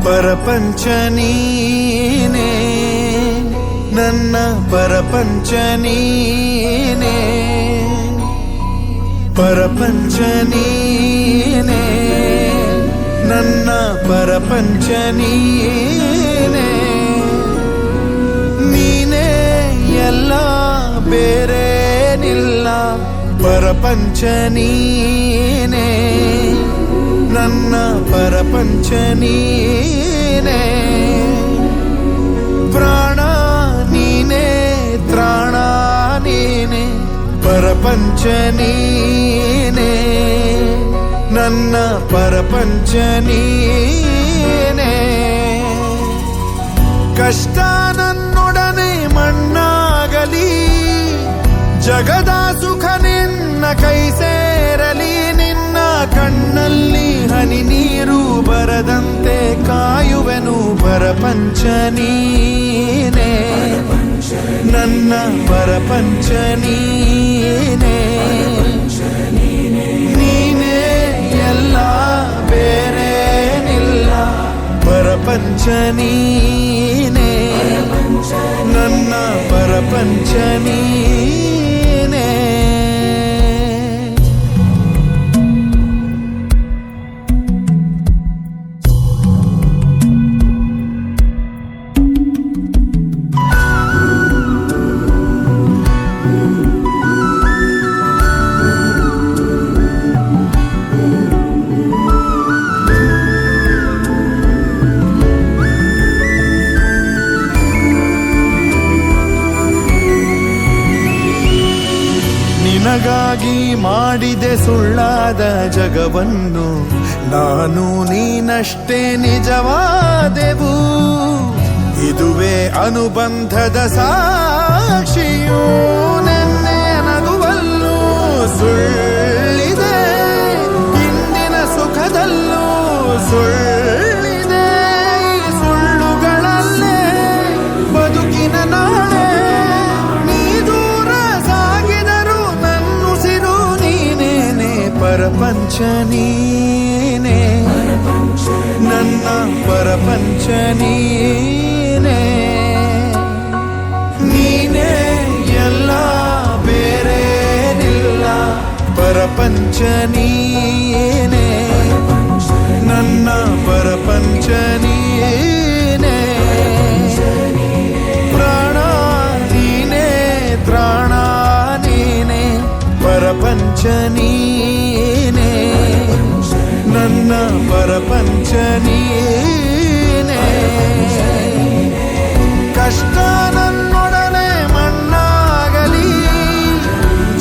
ಪರಪಂಚ ನೀನೇ ನನ್ನ ಪರಪಂಚ ನೀನೇ ಪರಪಂಚ ನೀನೇ ನನ್ನ ಪರಪಂಚ ನೀನೇ ನೀನೇ ಎಲ್ಲ ಬೇರೇನಿಲ್ಲ ಪರಪಂಚ ನೀನೇ ನನ್ನ ಪರಪಂಚ ನೀನೇ ಪ್ರಾಣ ನೀನೇ ತ್ರಾಣ ನೀನೇ ಪರಪಂಚ ನೀನೇ ನನ್ನ ಪರಪಂಚ ನೀನೇ ಕಷ್ಟ ನನ್ನೊಡನೆ ಮಣ್ಣಾಗಲಿ ಜಗದ ಸುಖ ನಿನ್ನ ಕೈ ಸೇರಲಿ ನಿನ್ನ ಕಣ್ಣಲ್ಲಿ ಹನಿ ನೀರು ಬರದಂತೆ ಕಾಯುವೆನು ಪರಪಂಚ ನೀನೇ ನನ್ನ ಪರಪಂಚ ನೀನೇ ನೀನೇ ಎಲ್ಲ ಬೇರೇನಿಲ್ಲ ಪರಪಂಚ ನೀನೇ ನನ್ನ ಪರಪಂಚ ನೀನೇ ನಿನಗಾಗಿ ಮಾಡಿದೆ ಸುಳ್ಳಾದ ಜಗವನ್ನು ನಾನು ನೀನಷ್ಟೇ ನಿಜವಾದೆವು ಇದುವೇ ಅನುಬಂಧದ ಸಾಕ್ಷಿಯೂ ನೆನ್ನೆ ನಗುವಲ್ಲೂ ಸುಳ್ಳಿದೆ ಇಂದಿನ ಸುಖದಲ್ಲೂ ಸುಳ್ಳಿದೆ ಸುಳ್ಳುಗಳಲ್ಲೇ ಬದುಕಿನ ನಾಳೆ ಪರಪಂಚ ನೀನೇ ನನ್ನ ಪರಪಂಚ ನೀನೇ ನೀನೇ ಎಲ್ಲ ಬೇರೇನಿಲ್ಲ ಪರಪಂಚ ನೀನೇ ನನ್ನ ಪರಪಂಚ ನೀನೇ ಪ್ರಾಣ ನೀನೇ ತ್ರಾಣ ನೀನೇ ಪರಪಂಚ ನೀನೇ ನನ್ನ ಪರಪಂಚ ನೀನೇ ಕಷ್ಟ ನನ್ನೊಡನೆ ಮಣ್ಣಾಗಲಿ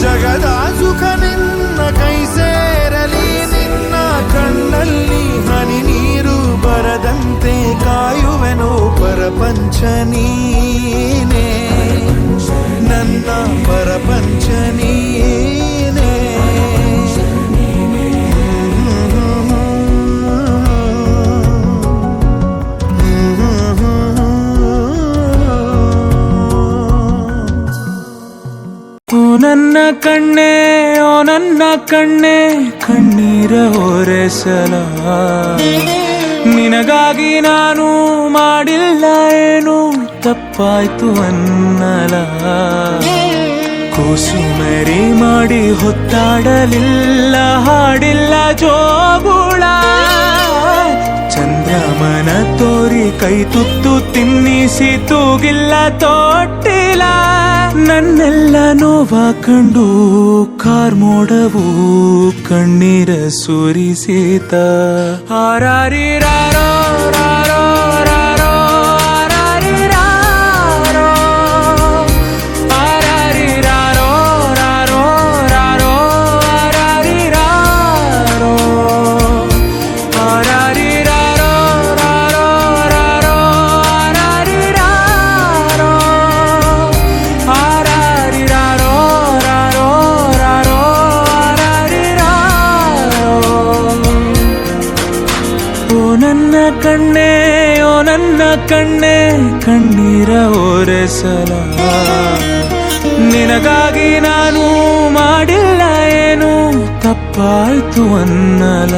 ಜಗದ ಸುಖ ನಿನ್ನ ಕೈ ಸೇರಲಿ ನಿನ್ನ ಕಣ್ಣಲ್ಲಿ ಹನಿ ನೀರು ಬರದಂತೆ ಕಾಯುವೆನು ಪರಪಂಚ ನೀನೇ ನನ್ನ ಪರಪಂಚ ನೀನೇ ನನ್ನ ಕಣ್ಣೆ ಓ ನನ್ನ ಕಣ್ಣೆ ಕಣ್ಣೀರ ಒರೆಸಲ ನಿನಗಾಗಿ ನಾನು ಮಾಡಿಲ್ಲ ಏನು ತಪ್ಪಾಯ್ತು ಅನ್ನಲ ಕೂಸುಮರಿ ಮಾಡಿ ಹೊತ್ತಾಡಲಿಲ್ಲ ಹಾಡಿಲ್ಲ ಜೋಗುಳ ಚಂದ್ರಮನ ತೋರಿ ಕೈ ತುತ್ತು ತಿನ್ನಿಸಿ ತೂಗಿಲ್ಲ ತೊಟ್ಟಿಲ್ಲ ನನ್ನೆಲ್ಲ ನೋವ ಕಂಡು ಕಾರ್ಮೋಡವು ಕಣ್ಣೀರ ಸುರಿಸಿತ ಹಾರಾರಿರಾರೋ ರಾರೋ ರಾರೋ ಹಾರಾರಿರಾರೋ ಹಾರಾರಿರಾರೋ ರಾರೋ ರಾರೋ ಹಾರಾರಿರಾರೋ ಹಾರಾರಿರಾರೋ ರಾರೋ ರಾರೋ ಹಾರಾರಿ ಕಣ್ಣೆ ಕಣ್ಣೀರ ಒರೆಸಲ ನಿನಗಾಗಿ ನಾನು ಮಾಡಿಲ್ಲ ಏನು ತಪ್ಪಾಯ್ತು ಅನ್ನಲ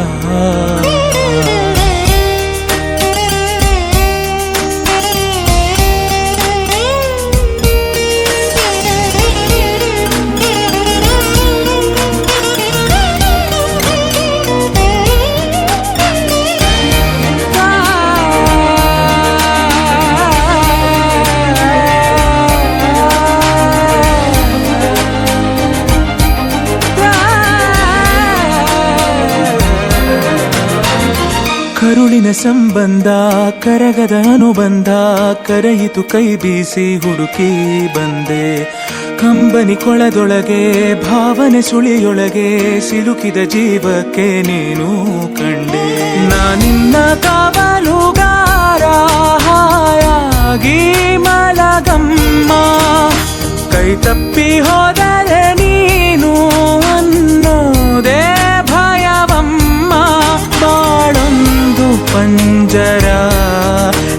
ಕರುಳಿನ ಸಂಬಂಧ ಕರಗದ ಅನುಬಂಧ ಕರೆಯಿತು ಕೈ ಬೀಸಿ ಹುಡುಕಿ ಬಂದೆ ಕಂಬನಿ ಕೊಳದೊಳಗೆ ಭಾವನೆ ಸುಳಿಯೊಳಗೆ ಸಿಲುಕಿದ ಜೀವಕ್ಕೆ ನೀನು ಕಂಡೆ ನಾನಿನ್ನ ಕಾವಲುಗಾರ ಹಾಯಾಗಿ ಮಲಗಮ್ಮ ಕೈ ತಪ್ಪಿ ಹೋದರೆ ನೀನು ಅನ್ನೋದೇ ಭಯವಮ್ಮ ಬಾಳೊಂದು ಪಂಜರ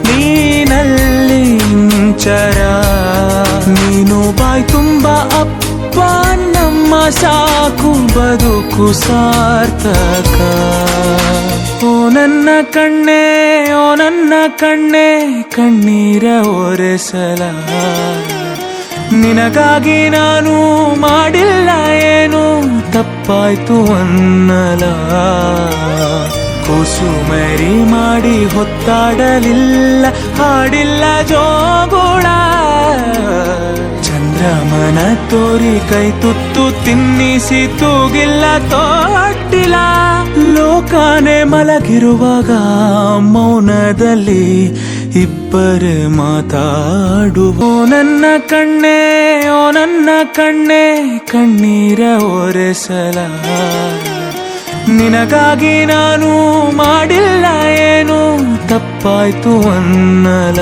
ನೀನಲ್ಲಿ ಇಂಚರ ನೀನು ಬಾಯ್ ತುಂಬ ಅಪ್ಪ ನಮ್ಮ ಸಾಕು ಬದುಕು ಸಾರ್ಥಕ ಓ ನನ್ನ ಕಣ್ಣೆ ಓ ನನ್ನ ಕಣ್ಣೆ ಕಣ್ಣೀರ ಒರೆಸಲ ನಿನಗಾಗಿ ನಾನು ಮಾಡಿಲ್ಲ ಏನು ತಪ್ಪಾಯ್ತು ಅನ್ನಲ ಕುಸುಮರಿ ಮಾಡಿ ಹೊತ್ತಾಡಲಿಲ್ಲ ಹಾಡಿಲ್ಲ ಜೋಗುಳ ಚಂದ್ರಮನ ತೋರಿ ಕೈ ತುತ್ತು ತಿನ್ನಿಸಿ ತೂಗಿಲ್ಲ ತೊಟ್ಟಿಲ್ಲ ಲೋಕನೇ ಮಲಗಿರುವಾಗ ಮೌನದಲ್ಲಿ ಇಬ್ಬರೇ ಮಾತಾಡುವ ನನ್ನ ಕಣ್ಣೆ ಓ ನನ್ನ ಕಣ್ಣೆ ಕಣ್ಣೀರ ಒರೆಸಲ ನಿನಗಾಗಿ ನಾನು ಮಾಡಿಲ್ಲ ಏನು ತಪ್ಪಾಯ್ತು ಅನ್ನಲ